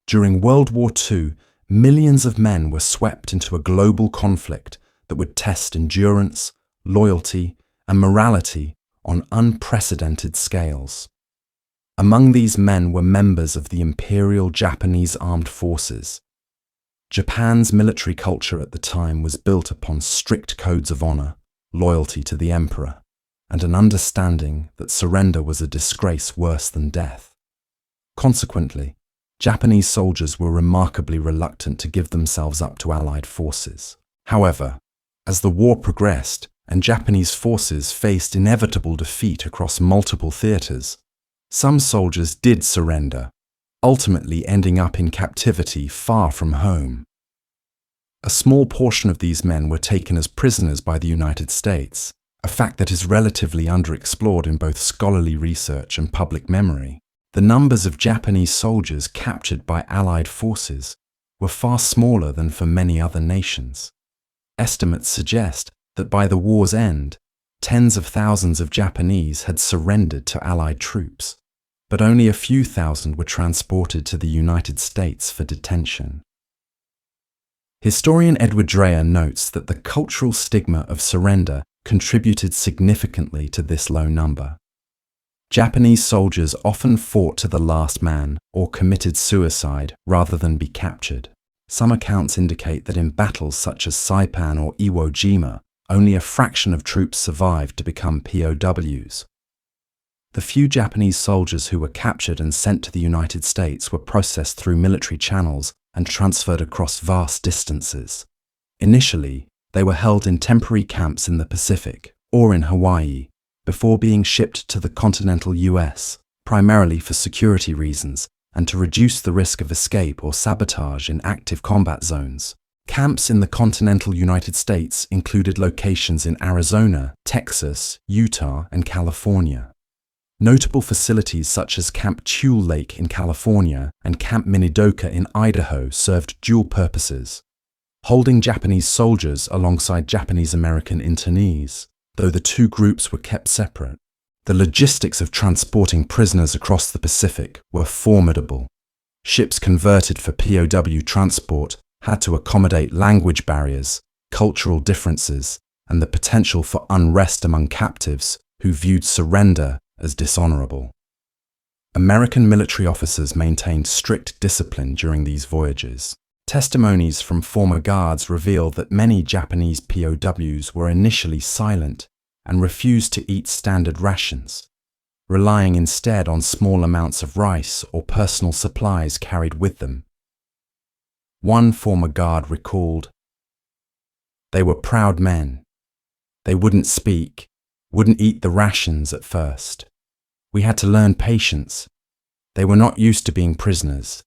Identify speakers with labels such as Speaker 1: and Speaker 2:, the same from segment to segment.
Speaker 1: During World War II, millions of men were swept into a global conflict that would test endurance, loyalty, and morality on unprecedented scales. Among these men were members of the Imperial Japanese Armed Forces. Japan's military culture at the time was built upon strict codes of honor, loyalty to the emperor, and an understanding that surrender was a disgrace worse than death. Consequently, Japanese soldiers were remarkably reluctant to give themselves up to Allied forces. However, as the war progressed and Japanese forces faced inevitable defeat across multiple theaters, some soldiers did surrender, ultimately ending up in captivity far from home. A small portion of these men were taken as prisoners by the United States, a fact that is relatively underexplored in both scholarly research and public memory. The numbers of Japanese soldiers captured by Allied forces were far smaller than for many other nations. Estimates suggest that by the war's end, tens of thousands of Japanese had surrendered to Allied troops, but only a few thousand were transported to the United States for detention. Historian Edward Dreyer notes that the cultural stigma of surrender contributed significantly to this low number. Japanese soldiers often fought to the last man or committed suicide rather than be captured. Some accounts indicate that in battles such as Saipan or Iwo Jima, only a fraction of troops survived to become POWs. The few Japanese soldiers who were captured and sent to the United States were processed through military channels and transferred across vast distances. Initially, they were held in temporary camps in the Pacific or in Hawaii, before being shipped to the continental US, primarily for security reasons and to reduce the risk of escape or sabotage in active combat zones. Camps in the continental United States included locations in Arizona, Texas, Utah, and California. Notable facilities such as Camp Tule Lake in California and Camp Minidoka in Idaho served dual purposes, holding Japanese soldiers alongside Japanese-American internees, though the two groups were kept separate. The logistics of transporting prisoners across the Pacific were formidable. Ships converted for POW transport had to accommodate language barriers, cultural differences, and the potential for unrest among captives who viewed surrender as dishonorable. American military officers maintained strict discipline during these voyages. Testimonies from former guards reveal that many Japanese POWs were initially silent and refused to eat standard rations, relying instead on small amounts of rice or personal supplies carried with them. One former guard recalled, "They were proud men. They wouldn't speak, wouldn't eat the rations at first. We had to learn patience. They were not used to being prisoners,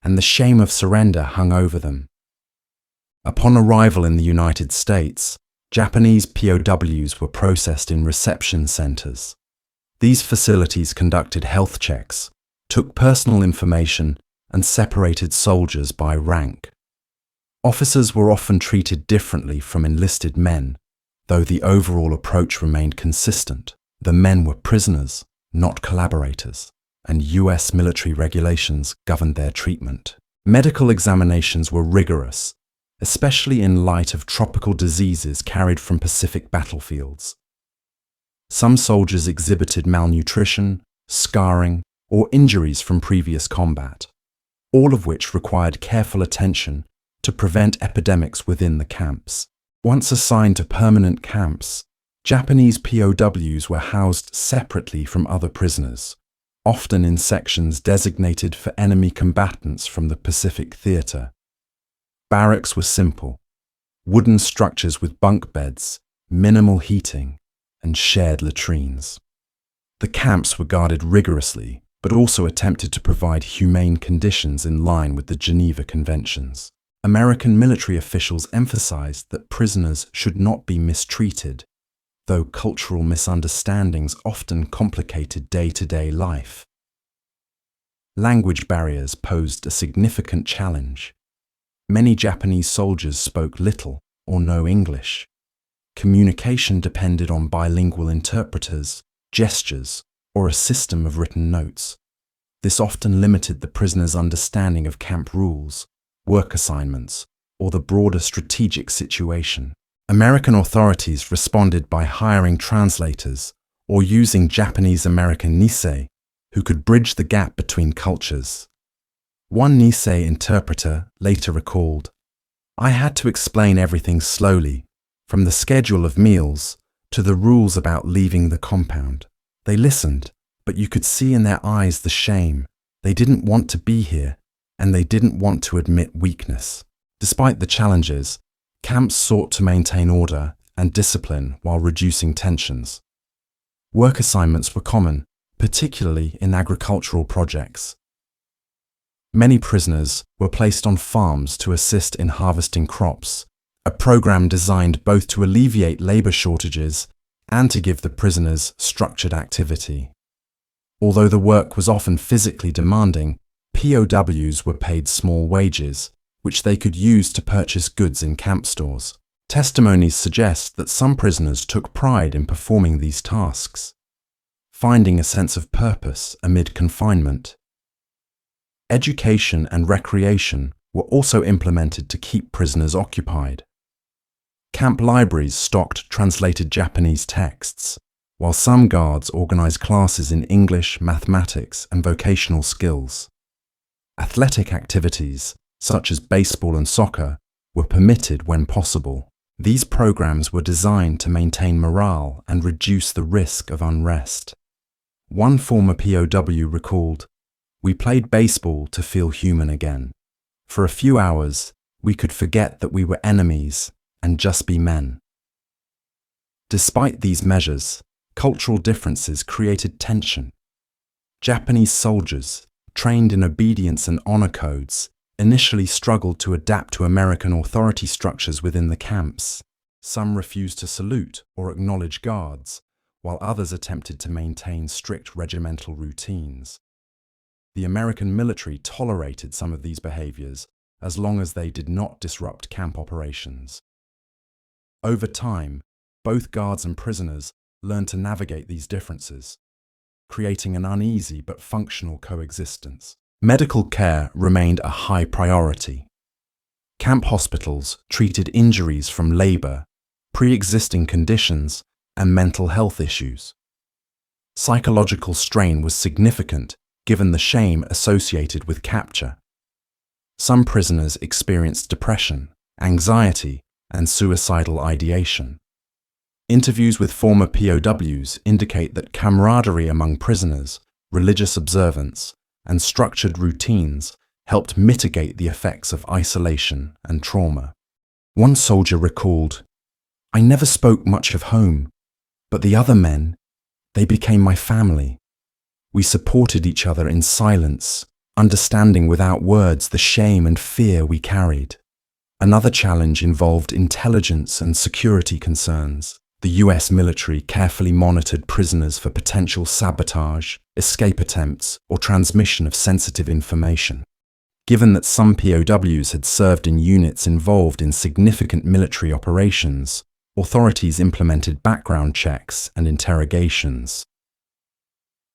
Speaker 1: and the shame of surrender hung over them." Upon arrival in the United States, Japanese POWs were processed in reception centers. These facilities conducted health checks, took personal information, and separated soldiers by rank. Officers were often treated differently from enlisted men, though the overall approach remained consistent. The men were prisoners, not collaborators, and US military regulations governed their treatment. Medical examinations were rigorous, especially in light of tropical diseases carried from Pacific battlefields. Some soldiers exhibited malnutrition, scarring, or injuries from previous combat, all of which required careful attention to prevent epidemics within the camps. Once assigned to permanent camps, Japanese POWs were housed separately from other prisoners, often in sections designated for enemy combatants from the Pacific Theater. Barracks were simple, wooden structures with bunk beds, minimal heating, and shared latrines. The camps were guarded rigorously, but also attempted to provide humane conditions in line with the Geneva Conventions. American military officials emphasized that prisoners should not be mistreated, though cultural misunderstandings often complicated day-to-day life. Language barriers posed a significant challenge. Many Japanese soldiers spoke little or no English. Communication depended on bilingual interpreters, gestures, or a system of written notes. This often limited the prisoners' understanding of camp rules, work assignments, or the broader strategic situation. American authorities responded by hiring translators or using Japanese-American Nisei, who could bridge the gap between cultures. One Nisei interpreter later recalled, "I had to explain everything slowly, from the schedule of meals to the rules about leaving the compound. They listened, but you could see in their eyes the shame. They didn't want to be here, and they didn't want to admit weakness." Despite the challenges, camps sought to maintain order and discipline while reducing tensions. Work assignments were common, particularly in agricultural projects. Many prisoners were placed on farms to assist in harvesting crops, a program designed both to alleviate labor shortages and to give the prisoners structured activity. Although the work was often physically demanding, POWs were paid small wages, which they could use to purchase goods in camp stores. Testimonies suggest that some prisoners took pride in performing these tasks, finding a sense of purpose amid confinement. Education and recreation were also implemented to keep prisoners occupied. Camp libraries stocked translated Japanese texts, while some guards organized classes in English, mathematics, and vocational skills. Athletic activities, such as baseball and soccer, were permitted when possible. These programs were designed to maintain morale and reduce the risk of unrest. One former POW recalled, "We played baseball to feel human again. For a few hours, we could forget that we were enemies and just be men." Despite these measures, cultural differences created tension. Japanese soldiers, trained in obedience and honor codes, initially struggled to adapt to American authority structures within the camps. Some refused to salute or acknowledge guards, while others attempted to maintain strict regimental routines. The American military tolerated some of these behaviors as long as they did not disrupt camp operations. Over time, both guards and prisoners learned to navigate these differences, creating an uneasy but functional coexistence. Medical care remained a high priority. Camp hospitals treated injuries from labor, pre-existing conditions, and mental health issues. Psychological strain was significant given the shame associated with capture. Some prisoners experienced depression, anxiety, and suicidal ideation. Interviews with former POWs indicate that camaraderie among prisoners, religious observance, and structured routines helped mitigate the effects of isolation and trauma. One soldier recalled, "I never spoke much of home, but the other men, they became my family. We supported each other in silence, understanding without words the shame and fear we carried." Another challenge involved intelligence and security concerns. The US military carefully monitored prisoners for potential sabotage, escape attempts, or transmission of sensitive information. Given that some POWs had served in units involved in significant military operations, authorities implemented background checks and interrogations.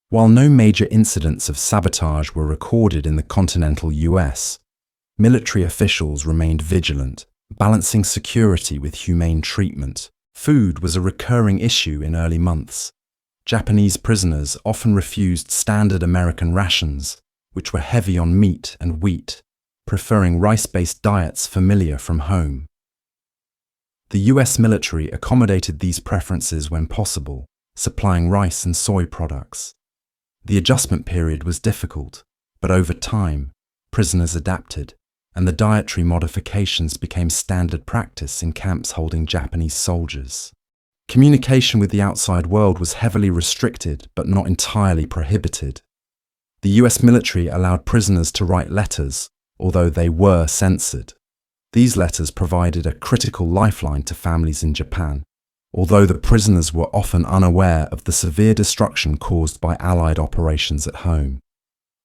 Speaker 1: While no major incidents of sabotage were recorded in the continental US, military officials remained vigilant, balancing security with humane treatment. Food was a recurring issue in early months. Japanese prisoners often refused standard American rations, which were heavy on meat and wheat, preferring rice-based diets familiar from home. The US military accommodated these preferences when possible, supplying rice and soy products. The adjustment period was difficult, but over time, prisoners adapted, and the dietary modifications became standard practice in camps holding Japanese soldiers. Communication with the outside world was heavily restricted but not entirely prohibited. The US military allowed prisoners to write letters, although they were censored. These letters provided a critical lifeline to families in Japan, although the prisoners were often unaware of the severe destruction caused by Allied operations at home.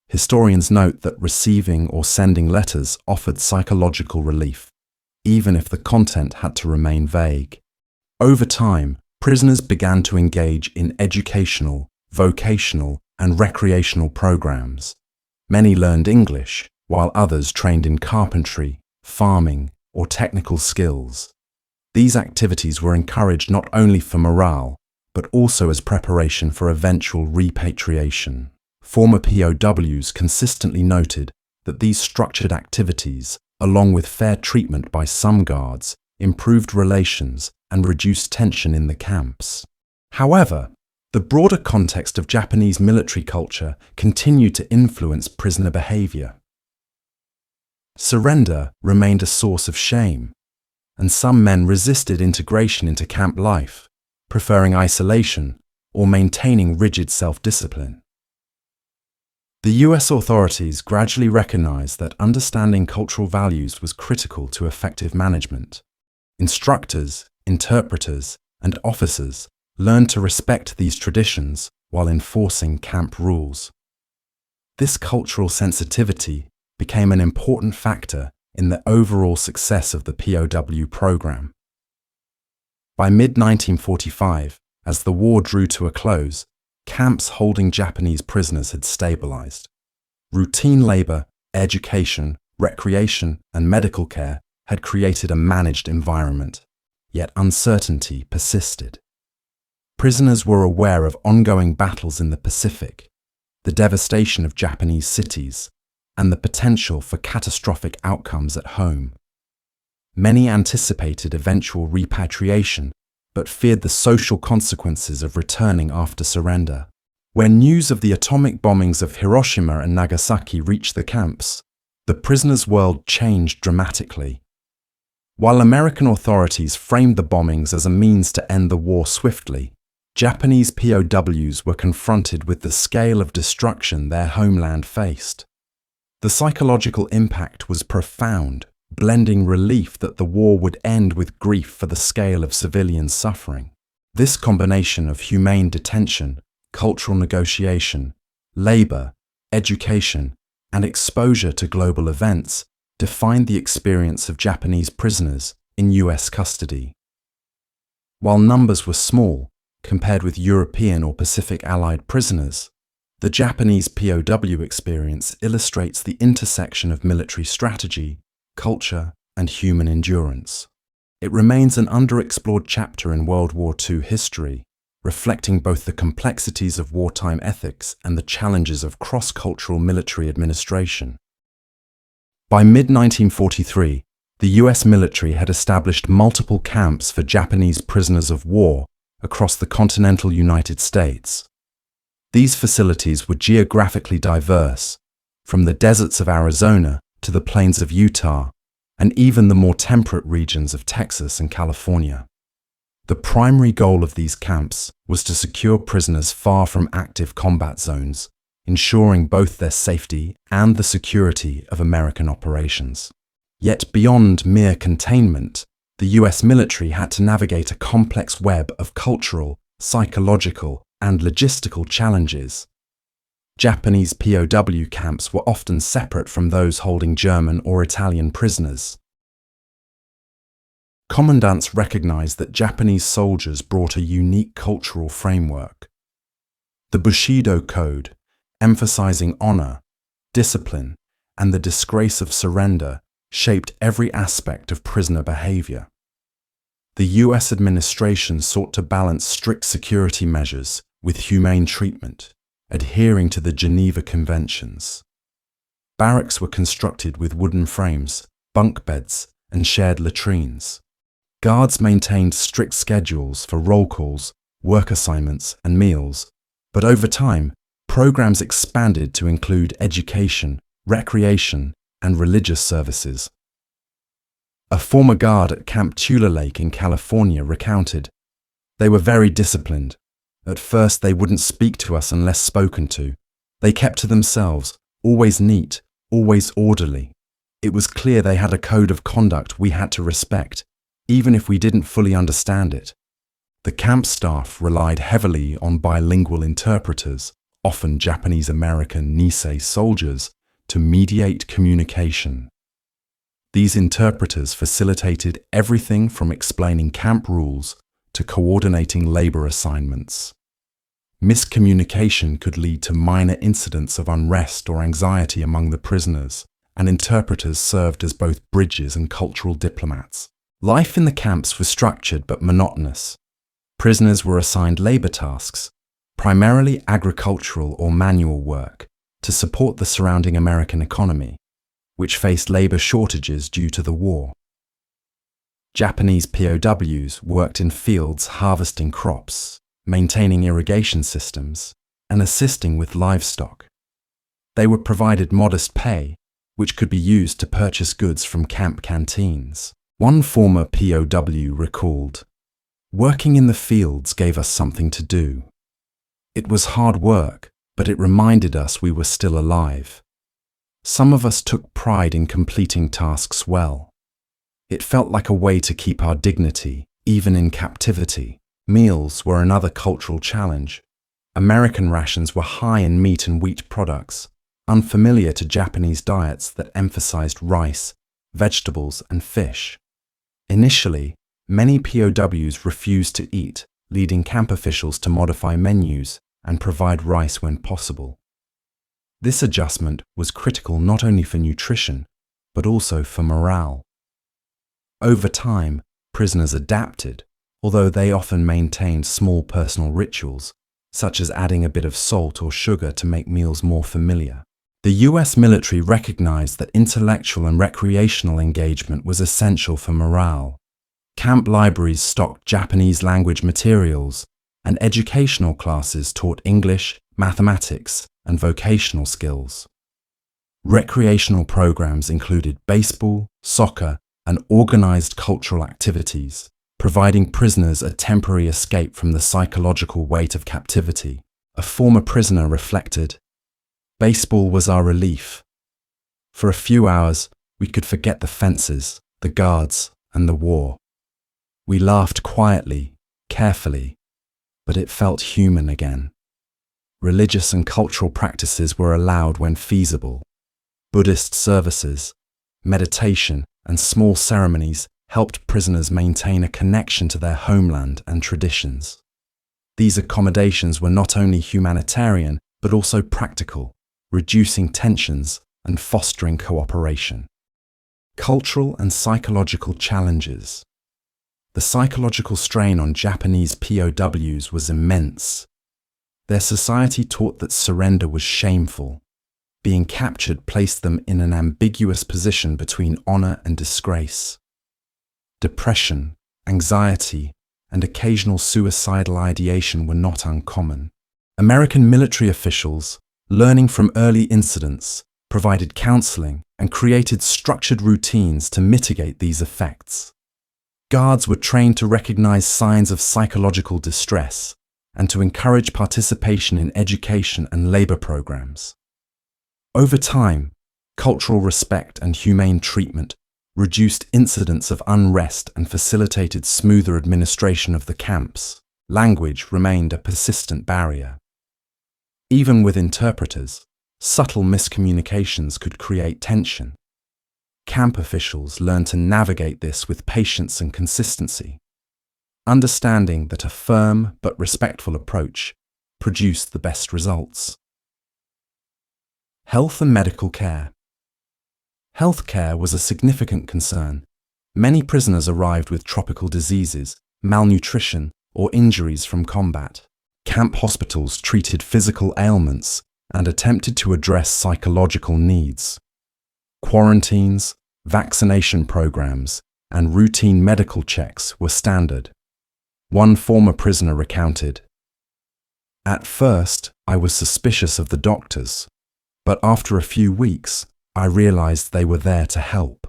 Speaker 1: Historians note that receiving or sending letters offered psychological relief, even if the content had to remain vague. Over time, prisoners began to engage in educational, vocational, and recreational programs. Many learned English, while others trained in carpentry, farming, or technical skills. These activities were encouraged not only for morale, but also as preparation for eventual repatriation. Former POWs consistently noted that these structured activities, along with fair treatment by some guards, improved relations and reduced tension in the camps. However, the broader context of Japanese military culture continued to influence prisoner behavior. Surrender remained a source of shame, and some men resisted integration into camp life, preferring isolation or maintaining rigid self-discipline. The US authorities gradually recognized that understanding cultural values was critical to effective management. Instructors, interpreters, and officers learned to respect these traditions while enforcing camp rules. This cultural sensitivity became an important factor in the overall success of the POW program. By mid-1945, as the war drew to a close, camps holding Japanese prisoners had stabilized. Routine labor, education, recreation, and medical care had created a managed environment, yet uncertainty persisted. Prisoners were aware of ongoing battles in the Pacific, the devastation of Japanese cities, and the potential for catastrophic outcomes at home. Many anticipated eventual repatriation, but feared the social consequences of returning after surrender. When news of the atomic bombings of Hiroshima and Nagasaki reached the camps, the prisoners' world changed dramatically. While American authorities framed the bombings as a means to end the war swiftly, Japanese POWs were confronted with the scale of destruction their homeland faced. The psychological impact was profound, blending relief that the war would end with grief for the scale of civilian suffering. This combination of humane detention, cultural negotiation, labor, education, and exposure to global events defined the experience of Japanese prisoners in US custody. While numbers were small, compared with European or Pacific Allied prisoners, the Japanese POW experience illustrates the intersection of military strategy, culture, and human endurance. It remains an underexplored chapter in World War II history, reflecting both the complexities of wartime ethics and the challenges of cross-cultural military administration. By mid-1943, the US military had established multiple camps for Japanese prisoners of war across the continental United States. These facilities were geographically diverse, from the deserts of Arizona to the plains of Utah, and even the more temperate regions of Texas and California. The primary goal of these camps was to secure prisoners far from active combat zones, ensuring both their safety and the security of American operations. Yet beyond mere containment, the US military had to navigate a complex web of cultural, psychological, and logistical challenges. Japanese POW camps were often separate from those holding German or Italian prisoners. Commandants recognized that Japanese soldiers brought a unique cultural framework. The Bushido Code, emphasizing honor, discipline, and the disgrace of surrender, shaped every aspect of prisoner behavior. The US administration sought to balance strict security measures with humane treatment, adhering to the Geneva Conventions. Barracks were constructed with wooden frames, bunk beds, and shared latrines. Guards maintained strict schedules for roll calls, work assignments, and meals, but over time, programs expanded to include education, recreation, and religious services. A former guard at Camp Tula Lake in California recounted, "They were very disciplined. At first they wouldn't speak to us unless spoken to. They kept to themselves, always neat, always orderly. It was clear they had a code of conduct we had to respect, even if we didn't fully understand it." The camp staff relied heavily on bilingual interpreters, often Japanese-American Nisei soldiers, to mediate communication. These interpreters facilitated everything from explaining camp rules to coordinating labor assignments. Miscommunication could lead to minor incidents of unrest or anxiety among the prisoners, and interpreters served as both bridges and cultural diplomats. Life in the camps was structured but monotonous. Prisoners were assigned labor tasks, primarily agricultural or manual work, to support the surrounding American economy, which faced labor shortages due to the war. Japanese POWs worked in fields harvesting crops, maintaining irrigation systems, and assisting with livestock. They were provided modest pay, which could be used to purchase goods from camp canteens. One former POW recalled, "Working in the fields gave us something to do. It was hard work, but it reminded us we were still alive. Some of us took pride in completing tasks well. It felt like a way to keep our dignity, even in captivity." Meals were another cultural challenge. American rations were high in meat and wheat products, unfamiliar to Japanese diets that emphasized rice, vegetables, and fish. Initially, many POWs refused to eat, leading camp officials to modify menus and provide rice when possible. This adjustment was critical not only for nutrition, but also for morale. Over time, prisoners adapted, although they often maintained small personal rituals, such as adding a bit of salt or sugar to make meals more familiar. The US military recognized that intellectual and recreational engagement was essential for morale. Camp libraries stocked Japanese language materials, and educational classes taught English, mathematics, and vocational skills. Recreational programs included baseball, soccer, and organized cultural activities, providing prisoners a temporary escape from the psychological weight of captivity. A former prisoner reflected, "Baseball was our relief. For a few hours, we could forget the fences, the guards, and the war. We laughed quietly, carefully, but it felt human again." Religious and cultural practices were allowed when feasible. Buddhist services, meditation, and small ceremonies helped prisoners maintain a connection to their homeland and traditions. These accommodations were not only humanitarian, but also practical, reducing tensions and fostering cooperation. Cultural and psychological challenges. The psychological strain on Japanese POWs was immense. Their society taught that surrender was shameful. Being captured placed them in an ambiguous position between honor and disgrace. Depression, anxiety, and occasional suicidal ideation were not uncommon. American military officials, learning from early incidents, provided counseling and created structured routines to mitigate these effects. Guards were trained to recognize signs of psychological distress and to encourage participation in education and labor programs. Over time, cultural respect and humane treatment reduced incidents of unrest and facilitated smoother administration of the camps. Language remained a persistent barrier. Even with interpreters, subtle miscommunications could create tension. Camp officials learned to navigate this with patience and consistency, understanding that a firm but respectful approach produced the best results. Health and medical care. Healthcare was a significant concern. Many prisoners arrived with tropical diseases, malnutrition, or injuries from combat. Camp hospitals treated physical ailments and attempted to address psychological needs. Quarantines, vaccination programs, and routine medical checks were standard. One former prisoner recounted, "At first, I was suspicious of the doctors, but after a few weeks, I realized they were there to help.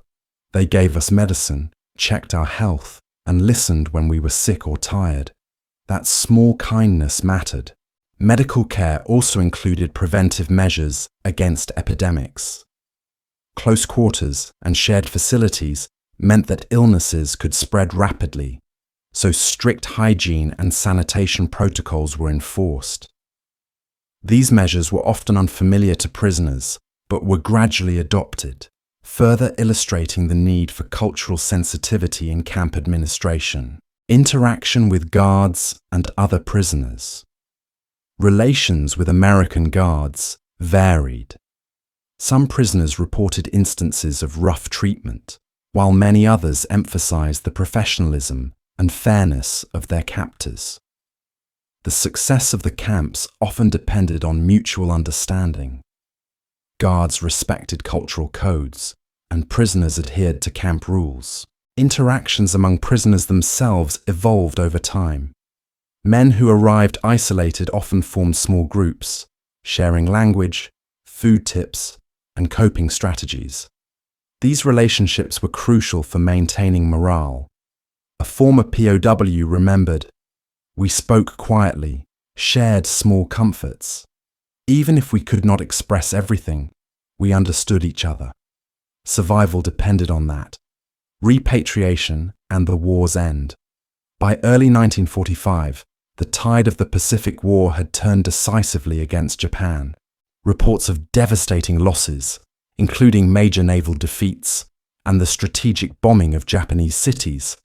Speaker 1: They gave us medicine, checked our health, and listened when we were sick or tired. That small kindness mattered." Medical care also included preventive measures against epidemics. Close quarters and shared facilities meant that illnesses could spread rapidly, so strict hygiene and sanitation protocols were enforced. These measures were often unfamiliar to prisoners, but were gradually adopted, further illustrating the need for cultural sensitivity in camp administration. Interaction with guards and other prisoners. Relations with American guards varied. Some prisoners reported instances of rough treatment, while many others emphasized the professionalism and fairness of their captors. The success of the camps often depended on mutual understanding. Guards respected cultural codes, and prisoners adhered to camp rules. Interactions among prisoners themselves evolved over time. Men who arrived isolated often formed small groups, sharing language, food tips, and coping strategies. These relationships were crucial for maintaining morale. A former POW remembered, "We spoke quietly, shared small comforts. Even if we could not express everything, we understood each other." Survival depended on that. Repatriation and the war's end. By early 1945, the tide of the Pacific War had turned decisively against Japan. Reports of devastating losses, including major naval defeats and the strategic bombing of Japanese cities,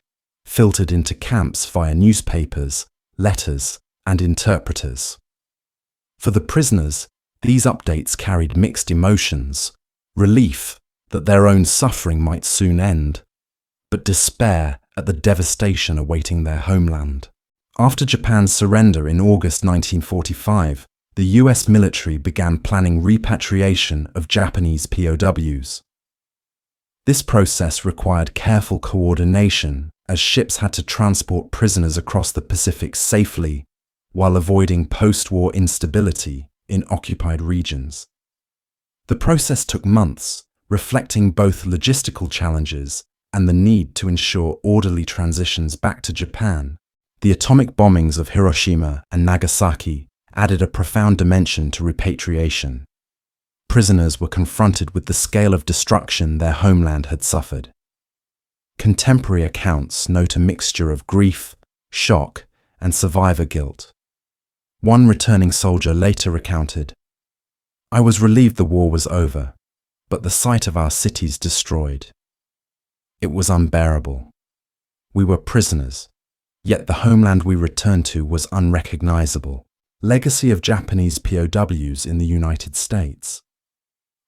Speaker 1: filtered into camps via newspapers, letters, and interpreters. For the prisoners, these updates carried mixed emotions: relief that their own suffering might soon end, but despair at the devastation awaiting their homeland. After Japan's surrender in August 1945, the US military began planning repatriation of Japanese POWs. This process required careful coordination, as ships had to transport prisoners across the Pacific safely while avoiding post-war instability in occupied regions. The process took months, reflecting both logistical challenges and the need to ensure orderly transitions back to Japan. The atomic bombings of Hiroshima and Nagasaki added a profound dimension to repatriation. Prisoners were confronted with the scale of destruction their homeland had suffered. Contemporary accounts note a mixture of grief, shock, and survivor guilt. One returning soldier later recounted, "I was relieved the war was over, but the sight of our cities destroyed. It was unbearable. We were prisoners, yet the homeland we returned to was unrecognizable." Legacy of Japanese POWs in the United States.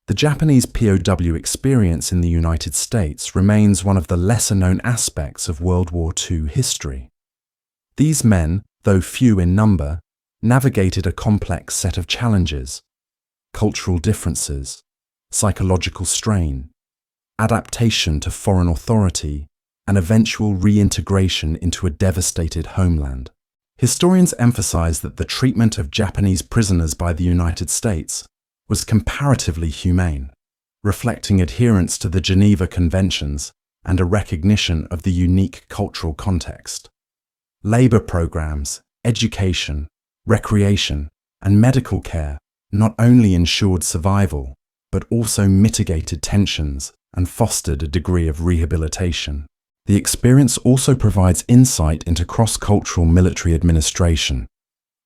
Speaker 1: The Japanese POW experience in the United States remains one of the lesser-known aspects of World War II history. These men, though few in number, navigated a complex set of challenges: cultural differences, psychological strain, adaptation to foreign authority, and eventual reintegration into a devastated homeland. Historians emphasize that the treatment of Japanese prisoners by the United States was comparatively humane, reflecting adherence to the Geneva Conventions and a recognition of the unique cultural context. Labor programs, education, recreation, and medical care not only ensured survival, but also mitigated tensions and fostered a degree of rehabilitation. The experience also provides insight into cross-cultural military administration.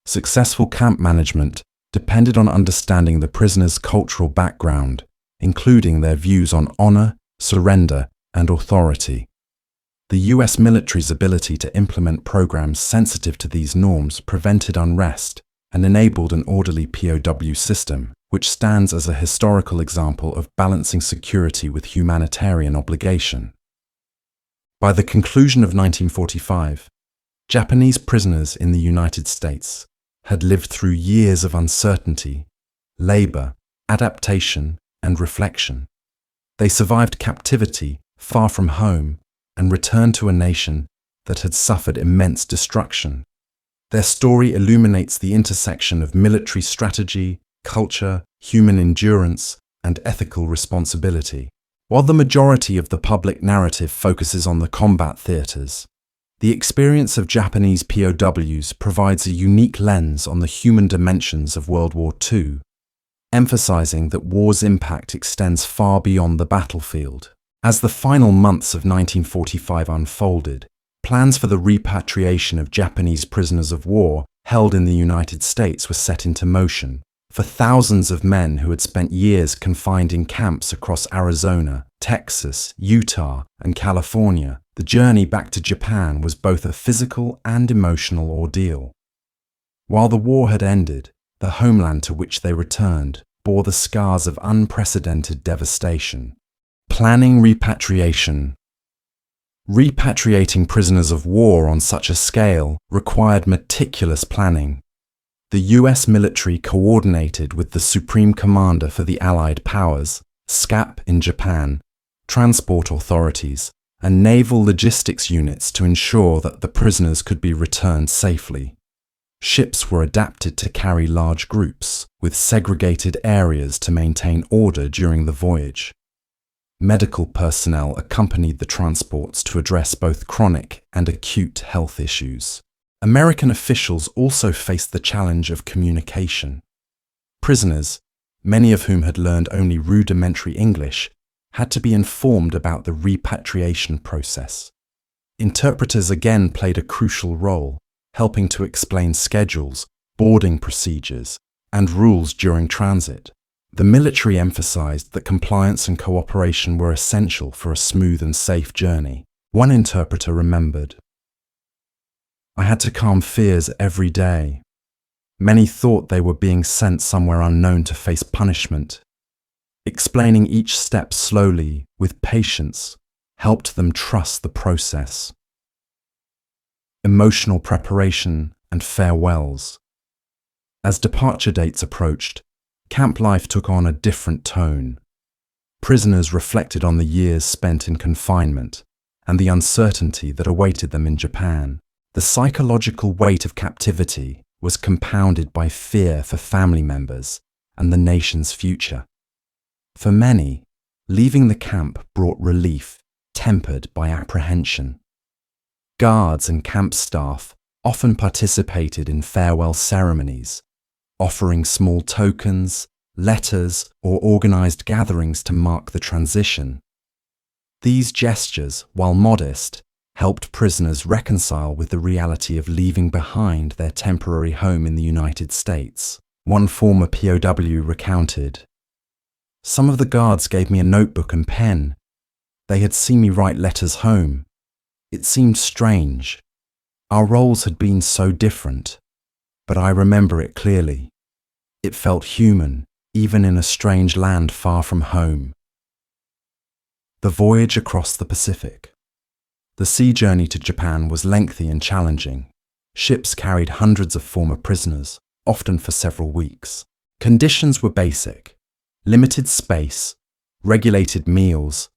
Speaker 1: Successful camp management depended on understanding the prisoners' cultural background, including their views on honor, surrender, and authority. The US military's ability to implement programs sensitive to these norms prevented unrest and enabled an orderly POW system, which stands as a historical example of balancing security with humanitarian obligation. By the conclusion of 1945, Japanese prisoners in the United States had lived through years of uncertainty, labor, adaptation, and reflection. They survived captivity far from home and returned to a nation that had suffered immense destruction. Their story illuminates the intersection of military strategy, culture, human endurance, and ethical responsibility. While the majority of the public narrative focuses on the combat theaters, the experience of Japanese POWs provides a unique lens on the human dimensions of World War II, emphasizing that war's impact extends far beyond the battlefield. As the final months of 1945 unfolded, plans for the repatriation of Japanese prisoners of war held in the United States were set into motion. For thousands of men who had spent years confined in camps across Arizona, Texas, Utah, and California, the journey back to Japan was both a physical and emotional ordeal. While the war had ended, the homeland to which they returned bore the scars of unprecedented devastation. Planning repatriation. Repatriating prisoners of war on such a scale required meticulous planning. The US military coordinated with the Supreme Commander for the Allied Powers, SCAP in Japan, transport authorities, and naval logistics units to ensure that the prisoners could be returned safely. Ships were adapted to carry large groups, with segregated areas to maintain order during the voyage. Medical personnel accompanied the transports to address both chronic and acute health issues. American officials also faced the challenge of communication. Prisoners, many of whom had learned only rudimentary English, had to be informed about the repatriation process. Interpreters again played a crucial role, helping to explain schedules, boarding procedures, and rules during transit. The military emphasized that compliance and cooperation were essential for a smooth and safe journey. One interpreter remembered, "I had to calm fears every day. Many thought they were being sent somewhere unknown to face punishment. Explaining each step slowly, with patience, helped them trust the process." Emotional preparation and farewells. As departure dates approached, camp life took on a different tone. Prisoners reflected on the years spent in confinement and the uncertainty that awaited them in Japan. The psychological weight of captivity was compounded by fear for family members and the nation's future. For many, leaving the camp brought relief, tempered by apprehension. Guards and camp staff often participated in farewell ceremonies, offering small tokens, letters, or organized gatherings to mark the transition. These gestures, while modest, helped prisoners reconcile with the reality of leaving behind their temporary home in the United States. One former POW recounted, "Some of the guards gave me a notebook and pen. They had seen me write letters home. It seemed strange. Our roles had been so different, but I remember it clearly. It felt human, even in a strange land far from home." The voyage across the Pacific. The sea journey to Japan was lengthy and challenging. Ships carried hundreds of former prisoners, often for several weeks. Conditions were basic: limited space, regulated meals,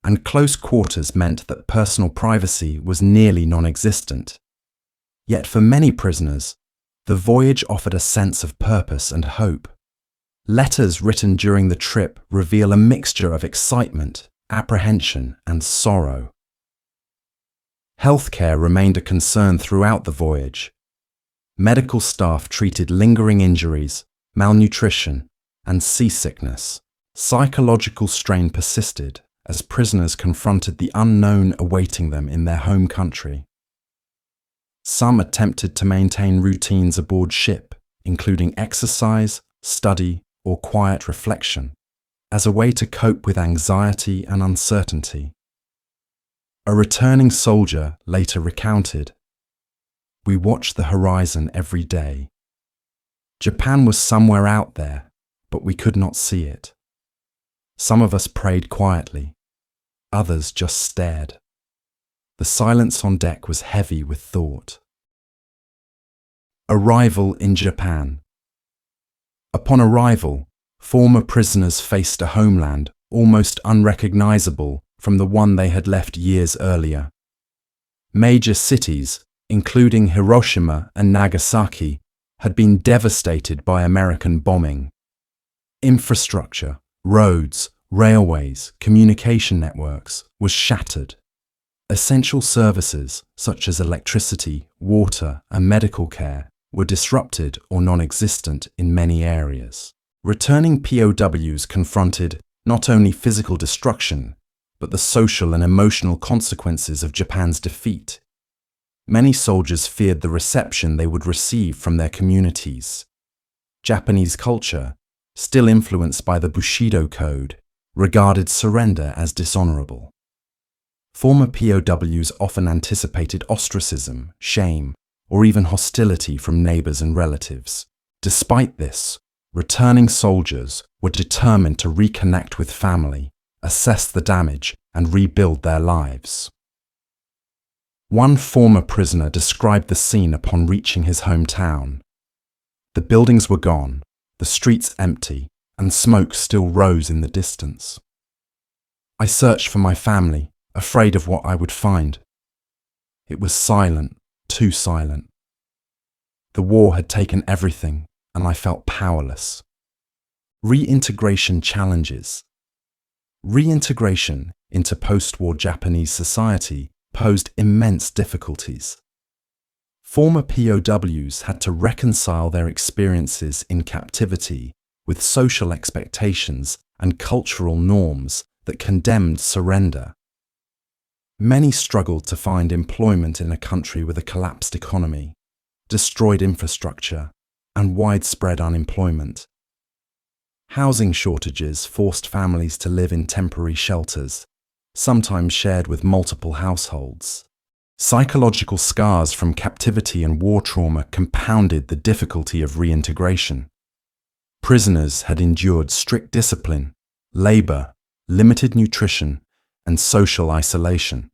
Speaker 1: and close quarters meant that personal privacy was nearly non-existent. Yet for many prisoners, the voyage offered a sense of purpose and hope. Letters written during the trip reveal a mixture of excitement, apprehension, and sorrow. Healthcare remained a concern throughout the voyage. Medical staff treated lingering injuries, malnutrition, and seasickness. Psychological strain persisted as prisoners confronted the unknown awaiting them in their home country. Some attempted to maintain routines aboard ship, including exercise, study, or quiet reflection, as a way to cope with anxiety and uncertainty. A returning soldier later recounted, "We watched the horizon every day. Japan was somewhere out there, but we could not see it. Some of us prayed quietly, others just stared. The silence on deck was heavy with thought." Arrival in Japan. Upon arrival, former prisoners faced a homeland almost unrecognizable from the one they had left years earlier. Major cities, including Hiroshima and Nagasaki, had been devastated by American bombing. Infrastructure, roads, railways, communication networks was shattered. Essential services such as electricity, water, and medical care were disrupted or non-existent in many areas. Returning POWs confronted not only physical destruction, but the social and emotional consequences of Japan's defeat. Many soldiers feared the reception they would receive from their communities. Japanese culture, still influenced by the Bushido Code, regarded surrender as dishonorable. Former POWs often anticipated ostracism, shame, or even hostility from neighbors and relatives. Despite this, returning soldiers were determined to reconnect with family, assess the damage, and rebuild their lives. One former prisoner described the scene upon reaching his hometown. The buildings were gone, the streets empty, and smoke still rose in the distance. I searched for my family, afraid of what I would find. It was silent, too silent. The war had taken everything, and I felt powerless. Reintegration challenges. Reintegration into post-war Japanese society posed immense difficulties. Former POWs had to reconcile their experiences in captivity with social expectations and cultural norms that condemned surrender. Many struggled to find employment in a country with a collapsed economy, destroyed infrastructure, and widespread unemployment. Housing shortages forced families to live in temporary shelters, sometimes shared with multiple households. Psychological scars from captivity and war trauma compounded the difficulty of reintegration. Prisoners had endured strict discipline, labor, limited nutrition, and social isolation.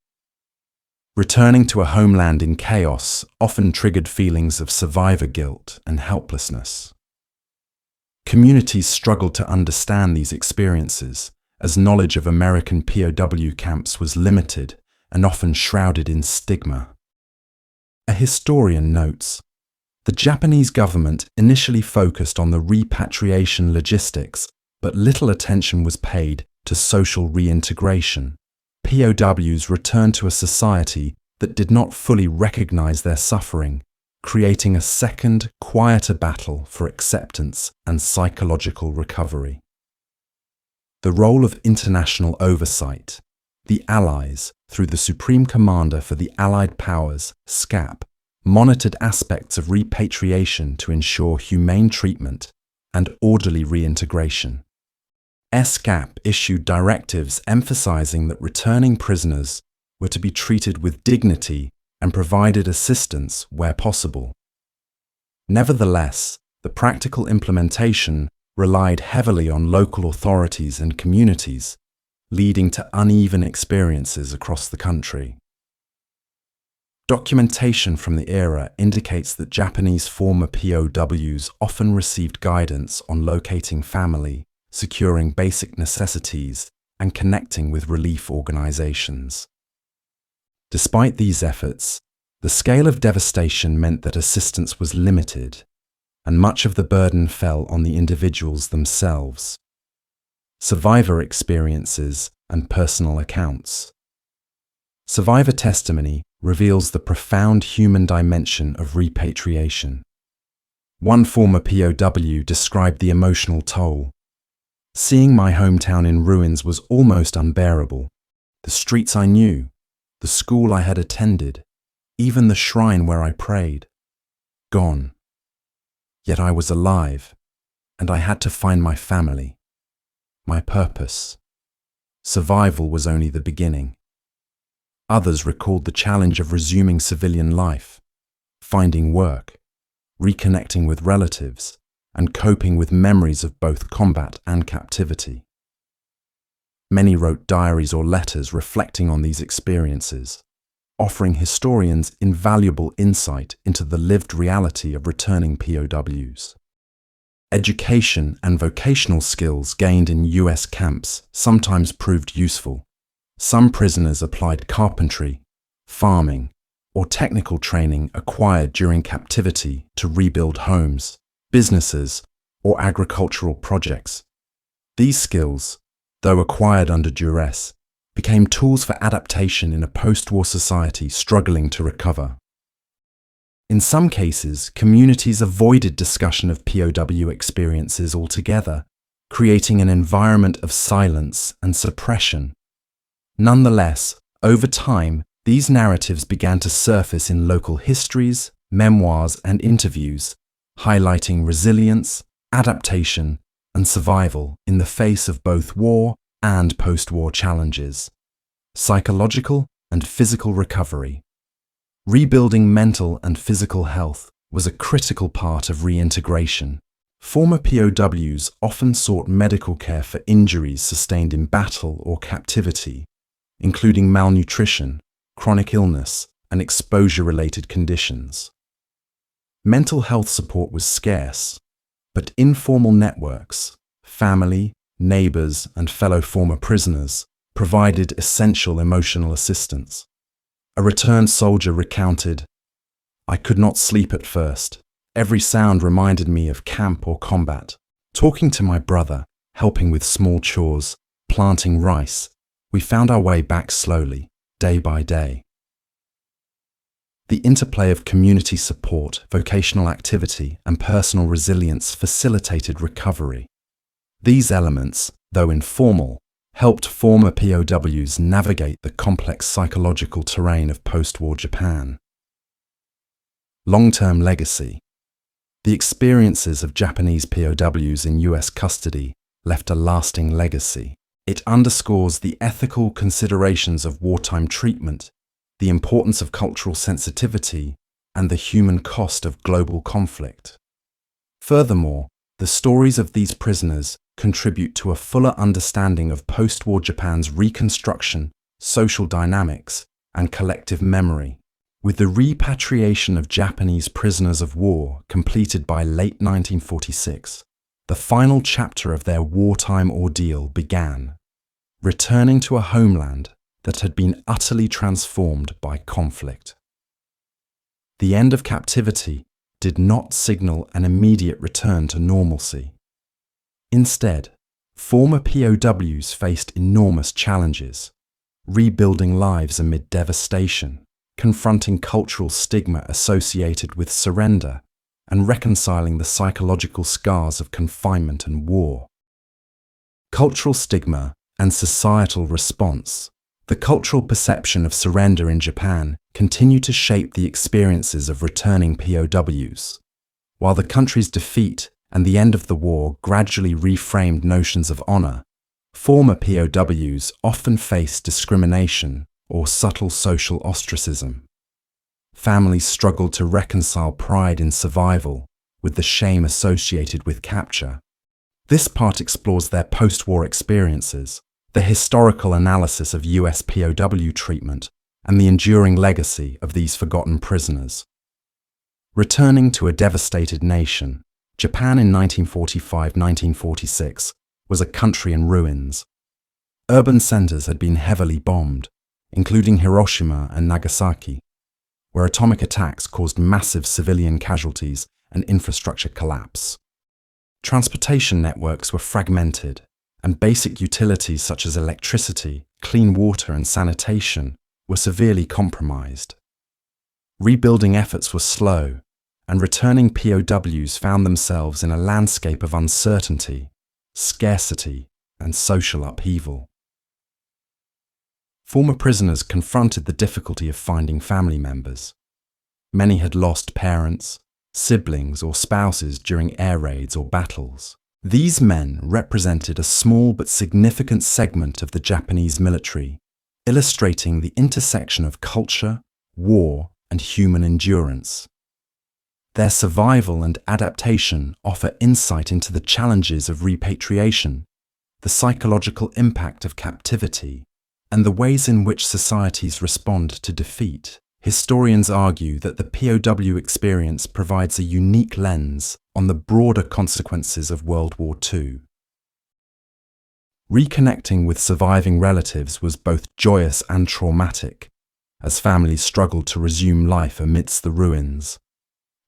Speaker 1: Returning to a homeland in chaos often triggered feelings of survivor guilt and helplessness. Communities struggled to understand these experiences, as knowledge of American POW camps was limited and often shrouded in stigma. A historian notes, the Japanese government initially focused on the repatriation logistics, but little attention was paid to social reintegration. POWs returned to a society that did not fully recognize their suffering, creating a second, quieter battle for acceptance and psychological recovery. The role of international oversight. The Allies, through the Supreme Commander for the Allied Powers, SCAP, monitored aspects of repatriation to ensure humane treatment and orderly reintegration. SCAP issued directives emphasizing that returning prisoners were to be treated with dignity and provided assistance where possible. Nevertheless, the practical implementation relied heavily on local authorities and communities, leading to uneven experiences across the country. Documentation from the era indicates that Japanese former POWs often received guidance on locating family, securing basic necessities, and connecting with relief organizations. Despite these efforts, the scale of devastation meant that assistance was limited, and much of the burden fell on the individuals themselves. Survivor experiences and personal accounts. Survivor testimony reveals the profound human dimension of repatriation. One former POW described the emotional toll. Seeing my hometown in ruins was almost unbearable. The streets I knew, the school I had attended, even the shrine where I prayed, gone. Yet I was alive, and I had to find my family, my purpose. Survival was only the beginning. Others recalled the challenge of resuming civilian life, finding work, reconnecting with relatives, and coping with memories of both combat and captivity. Many wrote diaries or letters reflecting on these experiences, offering historians invaluable insight into the lived reality of returning POWs. Education and vocational skills gained in US camps sometimes proved useful. Some prisoners applied carpentry, farming, or technical training acquired during captivity to rebuild homes, businesses, or agricultural projects. These skills, though acquired under duress, became tools for adaptation in a post-war society struggling to recover. In some cases, communities avoided discussion of POW experiences altogether, creating an environment of silence and suppression. Nonetheless, over time, these narratives began to surface in local histories, memoirs, and interviews, highlighting resilience, adaptation, and survival in the face of both war and post-war challenges. Psychological and physical recovery. Rebuilding mental and physical health was a critical part of reintegration. Former POWs often sought medical care for injuries sustained in battle or captivity, including malnutrition, chronic illness, and exposure-related conditions. Mental health support was scarce, but informal networks, family, neighbors, and fellow former prisoners provided essential emotional assistance. A returned soldier recounted, "I could not sleep at first. Every sound reminded me of camp or combat. Talking to my brother, helping with small chores, planting rice, we found our way back slowly, day by day." The interplay of community support, vocational activity, and personal resilience facilitated recovery. These elements, though informal, helped former POWs navigate the complex psychological terrain of post-war Japan. Long-term legacy. The experiences of Japanese POWs in US custody left a lasting legacy. It underscores the ethical considerations of wartime treatment, the importance of cultural sensitivity, and the human cost of global conflict. Furthermore, the stories of these prisoners contribute to a fuller understanding of post-war Japan's reconstruction, social dynamics, and collective memory. With the repatriation of Japanese prisoners of war completed by late 1946, the final chapter of their wartime ordeal began, returning to a homeland that had been utterly transformed by conflict. The end of captivity did not signal an immediate return to normalcy. Instead, former POWs faced enormous challenges, rebuilding lives amid devastation, confronting cultural stigma associated with surrender, and reconciling the psychological scars of confinement and war. Cultural stigma and societal response. The cultural perception of surrender in Japan continued to shape the experiences of returning POWs. While the country's defeat and the end of the war gradually reframed notions of honor, former POWs often faced discrimination or subtle social ostracism. Families struggled to reconcile pride in survival with the shame associated with capture. This part explores their post-war experiences, the historical analysis of US POW treatment, and the enduring legacy of these forgotten prisoners. Returning to a devastated nation, Japan in 1945-1946 was a country in ruins. Urban centers had been heavily bombed, including Hiroshima and Nagasaki, where atomic attacks caused massive civilian casualties and infrastructure collapse. Transportation networks were fragmented, and basic utilities such as electricity, clean water, and sanitation were severely compromised. Rebuilding efforts were slow, and returning POWs found themselves in a landscape of uncertainty, scarcity, and social upheaval. Former prisoners confronted the difficulty of finding family members. Many had lost parents, siblings, or spouses during air raids or battles. These men represented a small but significant segment of the Japanese military, illustrating the intersection of culture, war, and human endurance. Their survival and adaptation offer insight into the challenges of repatriation, the psychological impact of captivity, and the ways in which societies respond to defeat. Historians argue that the POW experience provides a unique lens on the broader consequences of World War II. Reconnecting with surviving relatives was both joyous and traumatic, as families struggled to resume life amidst the ruins.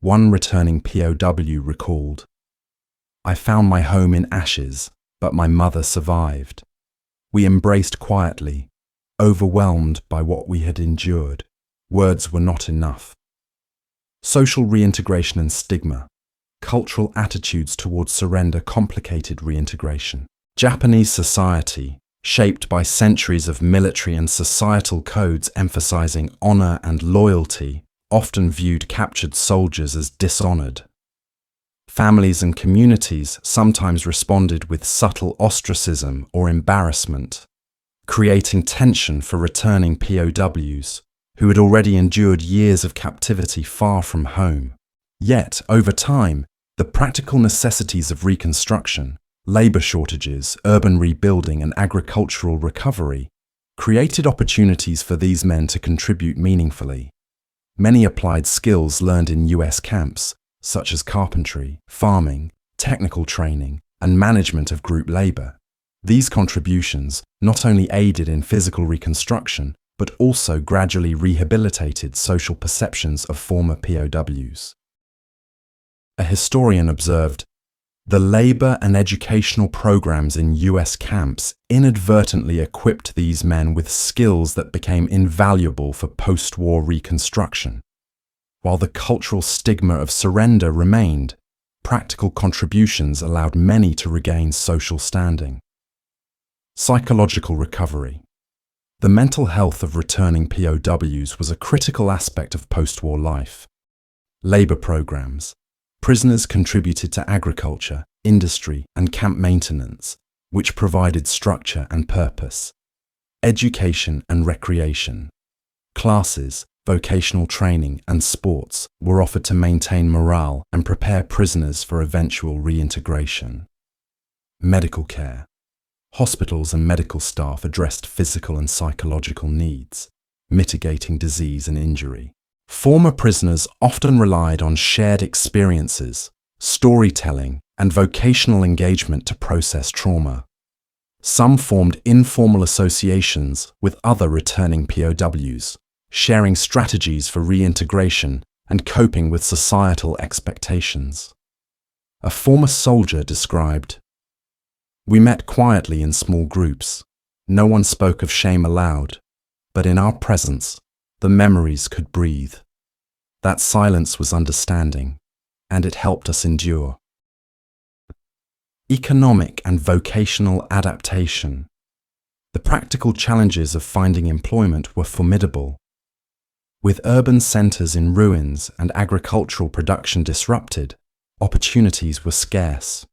Speaker 1: One returning POW recalled, "I found my home in ashes, but my mother survived. We embraced quietly, overwhelmed by what we had endured. Words were not enough." Social reintegration and stigma. Cultural attitudes towards surrender complicated reintegration. Japanese society, shaped by centuries of military and societal codes emphasizing honor and loyalty, often viewed captured soldiers as dishonored. Families and communities sometimes responded with subtle ostracism or embarrassment, creating tension for returning POWs who had already endured years of captivity far from home. Yet, over time, the practical necessities of reconstruction, labor shortages, urban rebuilding, and agricultural recovery created opportunities for these men to contribute meaningfully. Many applied skills learned in US camps, such as carpentry, farming, technical training, and management of group labor. These contributions not only aided in physical reconstruction, but also gradually rehabilitated social perceptions of former POWs. A historian observed, "The labor and educational programs in US camps inadvertently equipped these men with skills that became invaluable for post-war reconstruction. While the cultural stigma of surrender remained, practical contributions allowed many to regain social standing." Psychological recovery. The mental health of returning POWs was a critical aspect of post-war life. Labor programs. Prisoners contributed to agriculture, industry, and camp maintenance, which provided structure and purpose. Education and recreation. Classes, vocational training, and sports were offered to maintain morale and prepare prisoners for eventual reintegration. Medical care. Hospitals and medical staff addressed physical and psychological needs, mitigating disease and injury. Former prisoners often relied on shared experiences, storytelling, and vocational engagement to process trauma. Some formed informal associations with other returning POWs, sharing strategies for reintegration and coping with societal expectations. A former soldier described, "We met quietly in small groups. No one spoke of shame aloud, but in our presence, the memories could breathe. That silence was understanding, and it helped us endure." Economic and vocational adaptation. The practical challenges of finding employment were formidable. With urban centers in ruins and agricultural production disrupted, opportunities were scarce.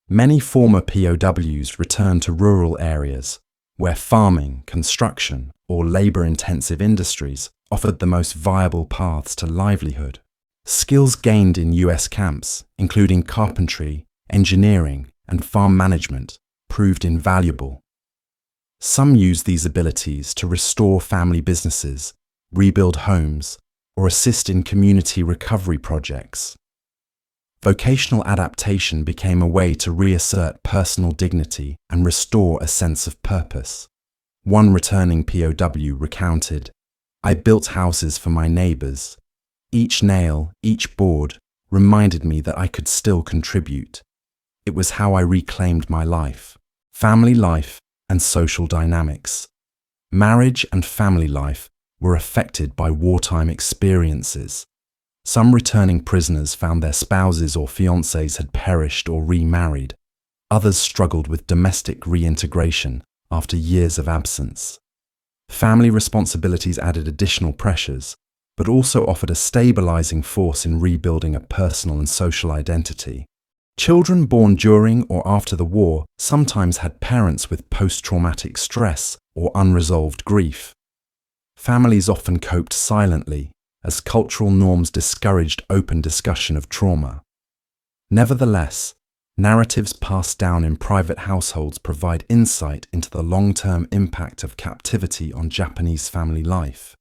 Speaker 1: Many former POWs returned to rural areas, where farming, construction, or labor-intensive industries offered the most viable paths to livelihood. Skills gained in US camps, including carpentry, engineering, and farm management, proved invaluable. Some used these abilities to restore family businesses, rebuild homes, or assist in community recovery projects. Vocational adaptation became a way to reassert personal dignity and restore a sense of purpose. One returning POW recounted, "I built houses for my neighbors. Each nail, each board reminded me that I could still contribute. It was how I reclaimed my life." Family life and social dynamics. Marriage and family life were affected by wartime experiences. Some returning prisoners found their spouses or fiancés had perished or remarried. Others struggled with domestic reintegration after years of absence. Family responsibilities added additional pressures, but also offered a stabilizing force in rebuilding a personal and social identity. Children born during or after the war sometimes had parents with post-traumatic stress or unresolved grief. Families often coped silently, as cultural norms discouraged open discussion of trauma. Nevertheless, narratives passed down in private households provide insight into the long-term impact of captivity on Japanese family life.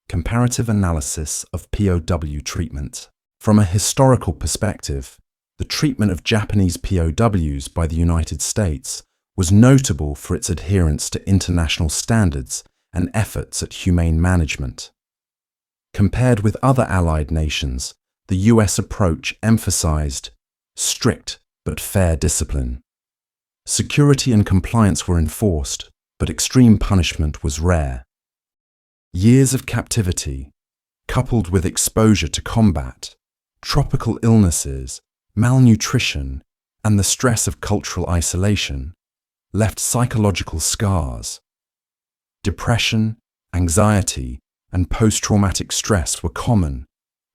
Speaker 1: Comparative analysis of POW treatment. From a historical perspective, the treatment of Japanese POWs by the United States was notable for its adherence to international standards and efforts at humane management. Compared with other Allied nations, the US approach emphasized strict but fair discipline. Security and compliance were enforced, but extreme punishment was rare. Years of captivity, coupled with exposure to combat, tropical illnesses, malnutrition, and the stress of cultural isolation, left psychological scars. Depression, anxiety, and post-traumatic stress were common,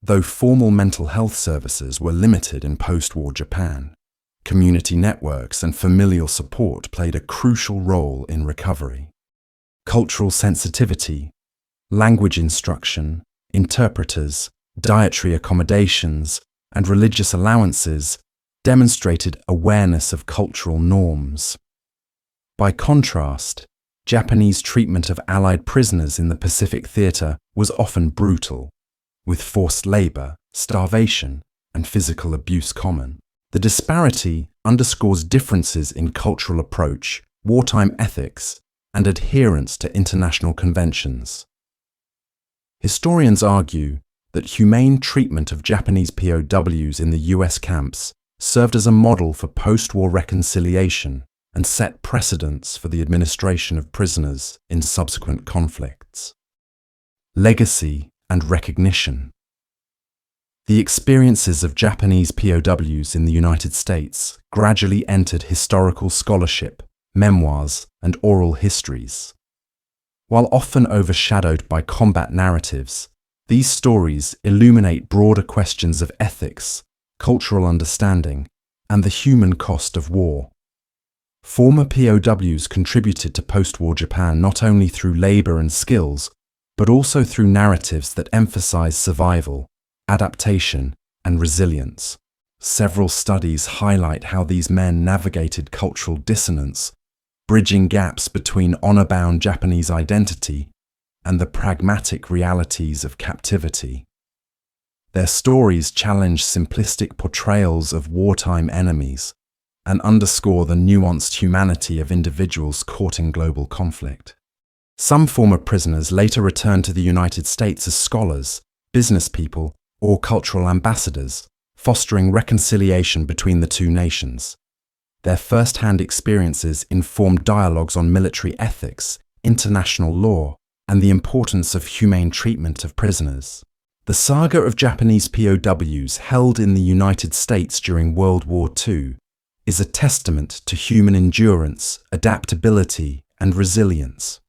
Speaker 1: though formal mental health services were limited in post-war Japan. Community networks and familial support played a crucial role in recovery. Cultural sensitivity. language instruction, interpreters, dietary accommodations, and religious allowances demonstrated awareness of cultural norms. By contrast, Japanese treatment of Allied prisoners in the Pacific Theater was often brutal, with forced labor, starvation, and physical abuse common. The disparity underscores differences in cultural approach, wartime ethics, and adherence to international conventions. Historians argue that humane treatment of Japanese POWs in the US camps served as a model for post-war reconciliation and set precedents for the administration of prisoners in subsequent conflicts. Legacy and recognition. The experiences of Japanese POWs in the United States gradually entered historical scholarship, memoirs, and oral histories. While often overshadowed by combat narratives, these stories illuminate broader questions of ethics, cultural understanding, and the human cost of war. Former POWs contributed to post-war Japan not only through labor and skills, but also through narratives that emphasize survival, adaptation, and resilience. Several studies highlight how these men navigated cultural dissonance, bridging gaps between honor-bound Japanese identity and the pragmatic realities of captivity. Their stories challenge simplistic portrayals of wartime enemies and underscore the nuanced humanity of individuals caught in global conflict. Some former prisoners later returned to the United States as scholars, business people, or cultural ambassadors, fostering reconciliation between the two nations. Their first-hand experiences informed dialogues on military ethics, international law, and the importance of humane treatment of prisoners. The saga of Japanese POWs held in the United States during World War II is a testament to human endurance, adaptability, and resilience.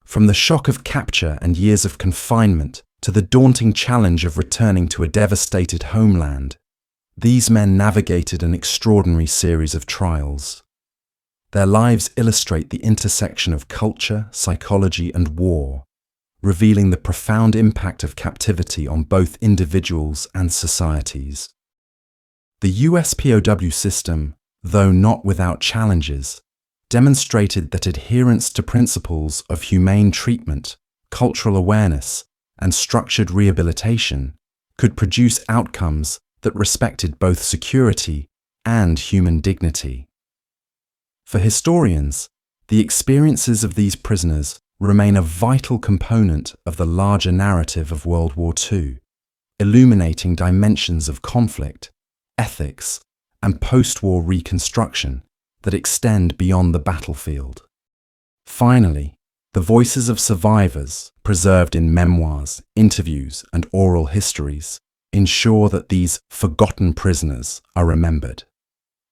Speaker 1: From the shock of capture and years of confinement to the daunting challenge of returning to a devastated homeland, these men navigated an extraordinary series of trials. Their lives illustrate the intersection of culture, psychology, and war, revealing the profound impact of captivity on both individuals and societies. The US POW system, though not without challenges, demonstrated that adherence to principles of humane treatment, cultural awareness, and structured rehabilitation could produce outcomes that respected both security and human dignity. For historians, the experiences of these prisoners remain a vital component of the larger narrative of World War II, illuminating dimensions of conflict, ethics, and post-war reconstruction that extend beyond the battlefield. Finally, the voices of survivors, preserved in memoirs, interviews, and oral histories, ensure that these forgotten prisoners are remembered.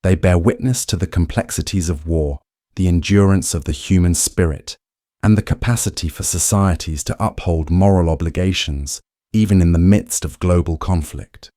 Speaker 1: They bear witness to the complexities of war, the endurance of the human spirit, and the capacity for societies to uphold moral obligations even in the midst of global conflict.